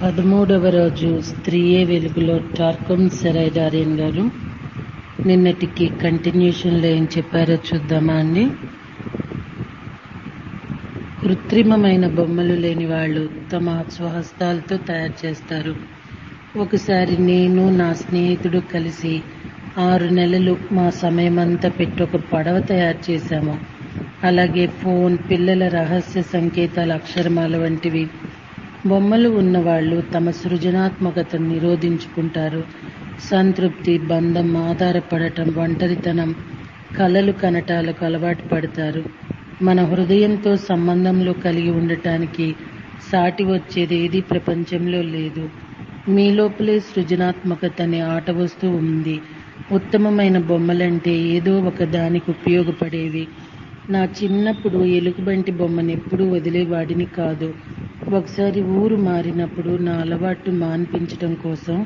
13వ రోజు స్త్రీయే వెలుగులో టార్కమ్ సెరైడారియన్ గారు నిన్నటికి కంటిన్యూషన్లో ఏం చెప్పారో చూద్దామా అండి. కృత్రిమమైన బొమ్మలు లేని వాళ్ళు తమ స్వహస్తాలతో తయారు చేస్తారు. ఒకసారి నేను నా స్నేహితుడు కలిసి 6 నెలలు మా సమయమంతా పెట్టి ఒక పడవ తయారు చేశాము. అలాగే ఫోన్, పిల్లల రహస్య సంకేతాల అక్షరమాల వంటివి. బొమ్మలు ఉన్నవాళ్ళు తమ సృజనాత్మకతను నిరోధించుకుంటారు. సంతృప్తి, బంధం, ఆధారపడటం, ఒంటరితనం, కలలు కనటాలకు అలవాటు పడతారు. మన హృదయంతో సంబంధంలో కలిగి ఉండటానికి సాటి వచ్చేది ఏది ప్రపంచంలో లేదు. మీ లోపలే సృజనాత్మకత అనే ఆట వస్తువు ఉంది. ఉత్తమమైన బొమ్మలంటే ఏదో ఒక దానికి ఉపయోగపడేవి. నా చిన్నప్పుడు ఎలుగుబంటి బొమ్మను ఎప్పుడూ వదిలేవాడిని కాదు. ఒకసారి ఊరు మారినప్పుడు నా అలవాటు మాన్పించడం కోసం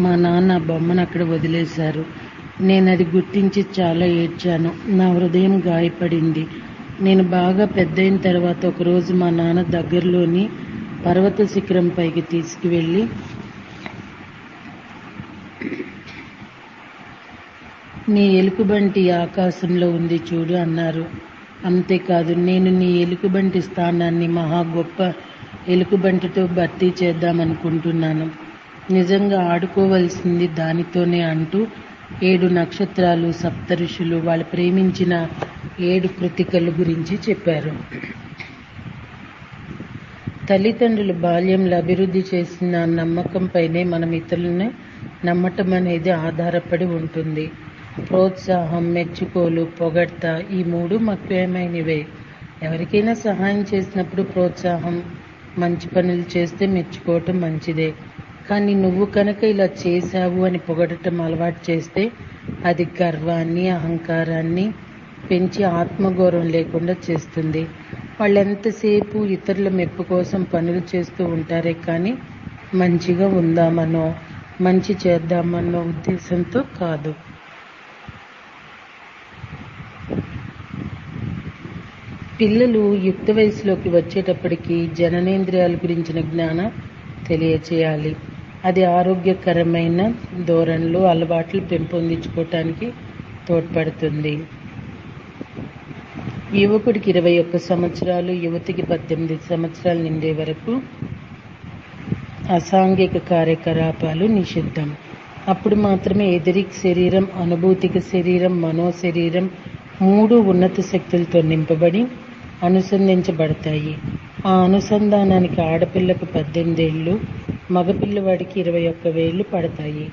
మా నాన్న బొమ్మను అక్కడ వదిలేశారు. నేను అది గుర్తించి చాలా ఏడ్చాను. నా హృదయం గాయపడింది. నేను బాగా పెద్దయిన తర్వాత ఒకరోజు మా నాన్న దగ్గరలోని పర్వత శిఖరం పైకి తీసుకువెళ్ళి నీ ఎలుకబంటి ఆకాశంలో ఉంది చూడు అన్నారు. అంతేకాదు, నేను నీ ఎలుకబంటి స్థానాన్ని మహా గొప్ప ఎలుకబంటితో భర్తీ చేద్దామనుకుంటున్నాను. నిజంగా ఆడుకోవలసింది దానితోనే అంటూ 7 నక్షత్రాలు, సప్తఋషులు, వాళ్ళు ప్రేమించిన 7 కృతికలు గురించి చెప్పారు. తల్లిదండ్రులు బాల్యంలో అభివృద్ధి చేసిన నమ్మకంపైనే మనం ఇతరులను నమ్మటం అనేది ఆధారపడి ఉంటుంది. ప్రోత్సాహం, మెచ్చుకోలు, పొగడ్త, ఈ 3 ముఖ్యమైనవే. ఎవరికైనా సహాయం చేసినప్పుడు ప్రోత్సాహం, మంచి పనులు చేస్తే మెచ్చుకోవటం మంచిదే. కానీ నువ్వు కనుక ఇలా చేశావు అని పొగడటం అలవాటు చేస్తే అది గర్వాన్ని, అహంకారాన్ని పెంచి ఆత్మగౌరవం లేకుండా చేస్తుంది. వాళ్ళెంతసేపు ఇతరుల మెప్పు కోసం పనులు చేస్తూ ఉంటారే కానీ మంచిగా ఉందామనో మంచి చేద్దామన్నో ఉద్దేశంతో కాదు. పిల్లలు యుక్త వయసులోకి వచ్చేటప్పటికి జననేంద్రియాల గురించిన జ్ఞానం తెలియచేయాలి. అది ఆరోగ్యకరమైన ధోరణులు, అలవాట్లు పెంపొందించుకోవటానికి తోడ్పడుతుంది. యువకుడికి 21 సంవత్సరాలు, యువతికి 18 సంవత్సరాలు నిండే వరకు అసాంఘిక కార్యకలాపాలు నిషిద్ధం. అప్పుడు మాత్రమే ఎథరిక్ శరీరం, అనుభూతిక శరీరం, మనోశరీరం 3 ఉన్నత శక్తులతో నింపబడి అనుసంధించబడతాయి. ఆ అనుసంధానానికి ఆడపిల్లకు 18 ఏళ్ళు, మగపిల్లవాడికి 21 ఏళ్ళు పడతాయి.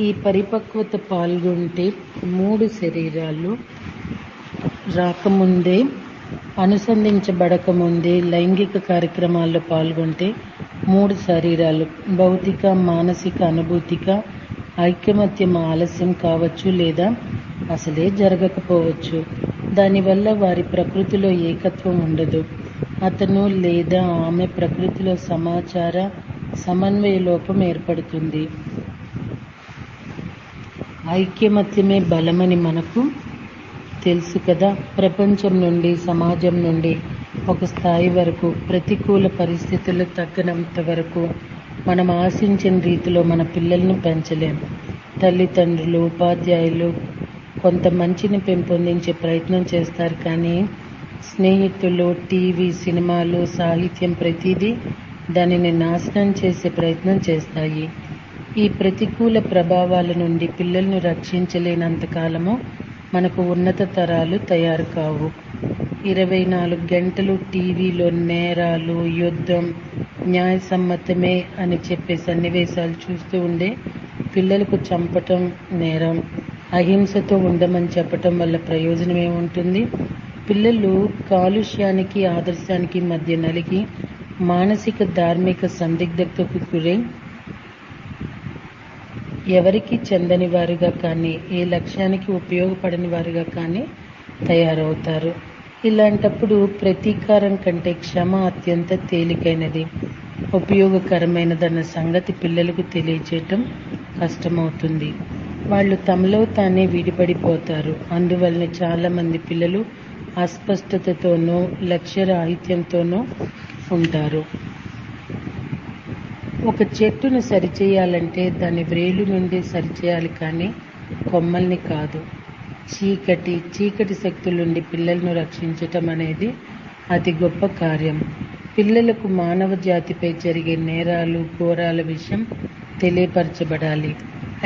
ఈ పరిపక్వత పాల్గొంటే 3 శరీరాలు రాకముందే, అనుసంధించబడకముందే లైంగిక కార్యక్రమాల్లో పాల్గొంటే 3 శరీరాలు భౌతిక, మానసిక, అనుభూతిక ఐకమత్యం ఆలస్యం కావచ్చు లేదా అసలే జరగకపోవచ్చు. దానివల్ల వారి ప్రకృతిలో ఏకత్వం ఉండదు. అతను లేదా ఆమె ప్రకృతిలో సమాచార సమన్వయ లోపం ఏర్పడుతుంది. ఐక్యమత్యమే బలమని మనకు తెలుసు కదా. ప్రపంచం నుండి, సమాజం నుండి ఒక స్థాయి వరకు ప్రతికూల పరిస్థితులు తగ్గనంత వరకు మనం ఆశించిన రీతిలో మన పిల్లలను పెంచలేం. తల్లిదండ్రులు, ఉపాధ్యాయులు కొంత మంచిని పెంపొందించే ప్రయత్నం చేస్తారు. కానీ స్నేహితులు, టీవీ, సినిమాలు, సాహిత్యం ప్రతిదీ దానిని నాశనం చేసే ప్రయత్నం చేస్తాయి. ఈ ప్రతికూల ప్రభావాల నుండి పిల్లలను రక్షించలేనంతకాలము మనకు ఉన్నత తరాలు తయారు కావు. 24 గంటలు టీవీలో నేరాలు, యుద్ధం, న్యాయసమ్మతమే అని చెప్పే సన్నివేశాలు చూస్తూ ఉండే పిల్లలకు చంపటం నేరం. అహింసతో ఉండమని చెప్పటం వల్ల ప్రయోజనం ఏముంటుంది? పిల్లలు కాలుష్యానికి, ఆదర్శానికి మధ్య నలిగి మానసిక, ధార్మిక సందిగ్ధతకు గురై ఎవరికి చెందని వారుగా కానీ, ఏ లక్ష్యానికి ఉపయోగపడని వారుగా కానీ తయారవుతారు. ఇలాంటప్పుడు ప్రతీకారం కంటే క్షమ అత్యంత తేలికైనది, ఉపయోగకరమైనదన్న సంగతి పిల్లలకు తెలియచేయటం కష్టమవుతుంది. వాళ్ళు తమలో తానే విడిపడిపోతారు. అందువలన చాలామంది పిల్లలు అస్పష్టతతోనో లక్ష్యరాహిత్యంతోనో ఉంటారు. ఒక చెట్టును సరిచేయాలంటే దాని వ్రేలు నుండి సరిచేయాలి, కానీ కొమ్మల్ని కాదు. చీకటి శక్తుల నుండి పిల్లలను రక్షించటం అనేది అతి గొప్ప కార్యం. పిల్లలకు మానవ జాతిపై జరిగే నేరాలు, ఘోరాల విషయం తెలియపరచబడాలి.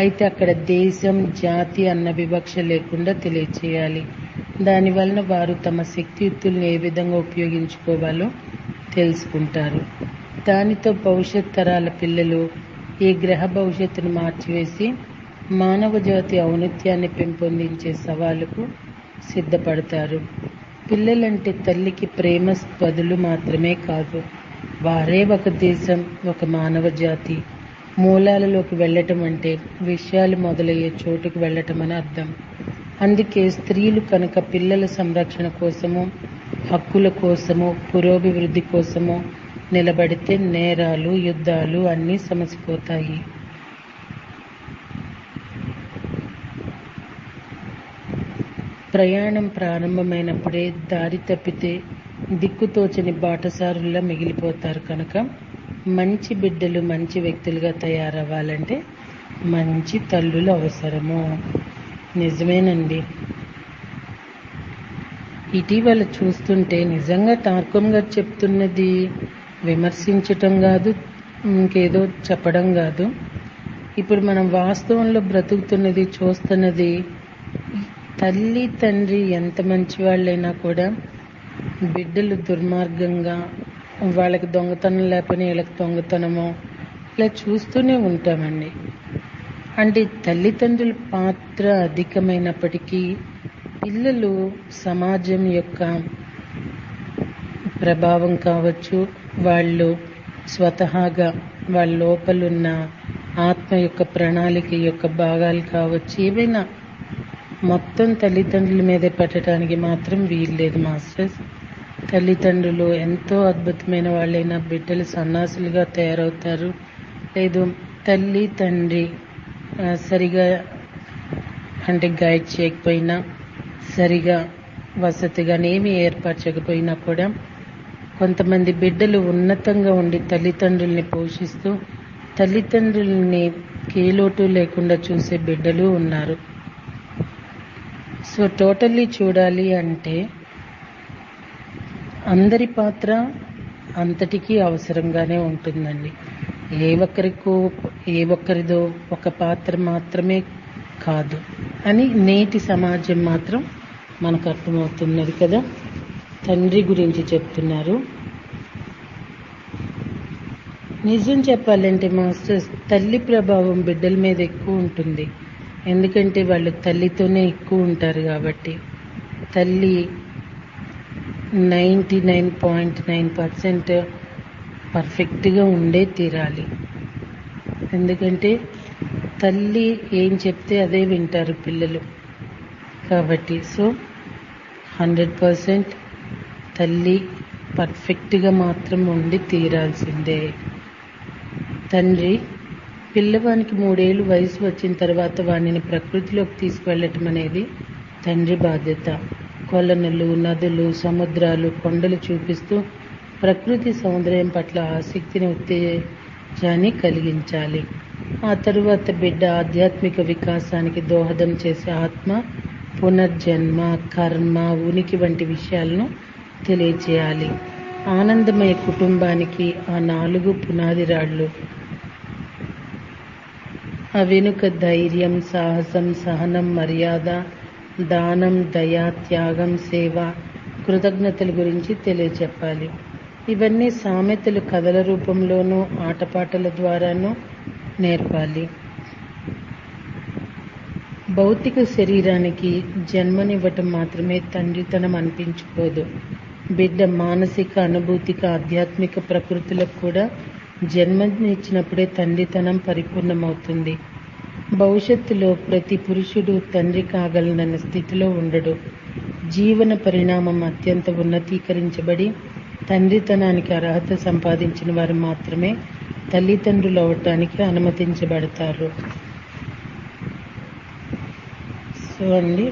అయితే అక్కడ దేశం, జాతి అన్న వివక్ష లేకుండా తెలియచేయాలి. దానివలన వారు తమ శక్తియుక్తుల్ని ఏ విధంగా ఉపయోగించుకోవాలో తెలుసుకుంటారు. దానితో భవిష్యత్ తరాల పిల్లలు ఈ గ్రహ భవిష్యత్తును మార్చివేసి మానవ జాతి ఔన్నత్యాన్ని పెంపొందించే సవాలుకు సిద్ధపడతారు. పిల్లలంటే తల్లికి ప్రేమ బదులు మాత్రమే కాదు, వారే ఒక దేశం, ఒక మానవ జాతి మూలాలలోకి వెళ్ళటం అంటే విషయాలు మొదలయ్యే చోటుకు వెళ్ళటం అని అర్థం. అందుకే స్త్రీలు కనుక పిల్లల సంరక్షణ కోసము, హక్కుల కోసము, పురోభివృద్ధి కోసము నిలబడితే నేరాలు, యుద్ధాలు అన్నీ సమసిపోతాయి. ప్రయాణం ప్రారంభమైనప్పుడే దారి తప్పితే దిక్కుతోచని బాటసారుల్లా మిగిలిపోతారు. కనుక మంచి బిడ్డలు మంచి వ్యక్తులుగా తయారవ్వాలంటే మంచి తల్లులు అవసరము. నిజమేనండి. ఇటీవల చూస్తుంటే నిజంగా టార్కం గారు చెప్తున్నది విమర్శించటం కాదు, ఇంకేదో చెప్పడం కాదు. ఇప్పుడు మనం వాస్తవంలో బ్రతుకుతున్నది, చూస్తున్నది, తల్లి తండ్రి ఎంత మంచి వాళ్ళైనా కూడా బిడ్డలు దుర్మార్గంగా, వాళ్ళకి దొంగతనం లేకపోయినా వీళ్ళకి దొంగతనమో ఇలా చూస్తూనే ఉంటామండి. అంటే తల్లిదండ్రుల పాత్ర అధికమైనప్పటికీ పిల్లలు సమాజం యొక్క ప్రభావం కావచ్చు, వాళ్ళు స్వతహాగా వాళ్ళ లోపలున్న ఆత్మ యొక్క ప్రణాళిక యొక్క భాగాలు కావచ్చు, ఏవైనా మొత్తం తల్లిదండ్రుల మీదే పెట్టడానికి మాత్రం వీల్లేదు మాస్టర్స్. తల్లిదండ్రులు ఎంతో అద్భుతమైన వాళ్ళైనా బిడ్డలు సన్నాసులుగా తయారవుతారు. లేదు తల్లి తండ్రి సరిగా అంటే గైడ్ చేయకపోయినా, సరిగా వసతిగానేమి ఏర్పరచకపోయినా కూడా కొంతమంది బిడ్డలు ఉన్నతంగా ఉండి తల్లిదండ్రుల్ని పోషిస్తూ తల్లిదండ్రుల్ని కేలోటు లేకుండా చూసే బిడ్డలు ఉన్నారు. సో టోటల్లీ చూడాలి అంటే అందరి పాత్ర అంతటికీ అవసరంగానే ఉంటుందండి. ఏ ఒక్కరిదో ఒక పాత్ర మాత్రమే కాదు అని నేటి సమాజం మాత్రం మనకు అర్థమవుతున్నది కదా. తండ్రి గురించి చెప్తున్నారు. నిజం చెప్పాలంటే మాస్టర్స్, తల్లి ప్రభావం బిడ్డల మీద ఎక్కువ ఉంటుంది. ఎందుకంటే వాళ్ళు తల్లితోనే ఎక్కువ ఉంటారు కాబట్టి. తల్లి 99.9% పర్ఫెక్ట్గా ఉండే తీరాలి. ఎందుకంటే తల్లి ఏం చెప్తే అదే వింటారు పిల్లలు కాబట్టి. సో 100% తల్లి పర్ఫెక్ట్గా మాత్రం ఉండి తీరాల్సిందే. తండ్రి పిల్లవానికి 3 ఏళ్ళు వయసు వచ్చిన తర్వాత వాడిని ప్రకృతిలోకి తీసుకువెళ్ళటం అనేది తండ్రి బాధ్యత. కొలనులు, నదులు, సముద్రాలు, కొండలు చూపిస్తూ ప్రకృతి సౌందర్యం పట్ల ఆసక్తిని, ఉత్తేజాన్ని కలిగించాలి. ఆ తరువాత బిడ్డ ఆధ్యాత్మిక వికాసానికి దోహదం చేసే ఆత్మ, పునర్జన్మ, కర్మ, ఉనికి వంటి విషయాలను తెలియచేయాలి. ఆనందమయ కుటుంబానికి ఆ 4 పునాది రాళ్లు. ఆ వెనుక ధైర్యం, సాహసం, సహనం, మర్యాద, దానం, దయ, త్యాగం, సేవ, కృతజ్ఞతల గురించి తెలియచెప్పాలి. ఇవన్నీ సామెతలు కథల రూపంలోనూ ఆటపాటల ద్వారానూ నేర్పాలి. భౌతిక శరీరానికి జన్మనివ్వటం మాత్రమే తండ్రితనం అనిపించుకోదు. బిడ్డ మానసిక, అనుభూతిక, ఆధ్యాత్మిక ప్రకృతులకు కూడా జన్మనిచ్చినప్పుడే తండ్రితనం పరిపూర్ణమవుతుంది. భవిష్యత్తులో ప్రతి పురుషుడు తండ్రి కాగలనన్న స్థితిలో ఉండడు. జీవన పరిణామం అత్యంత ఉన్నతీకరించబడి తండ్రితనానికి అర్హత సంపాదించిన వారు మాత్రమే తల్లిదండ్రులు అవటానికి అనుమతించబడతారు. సో అండి,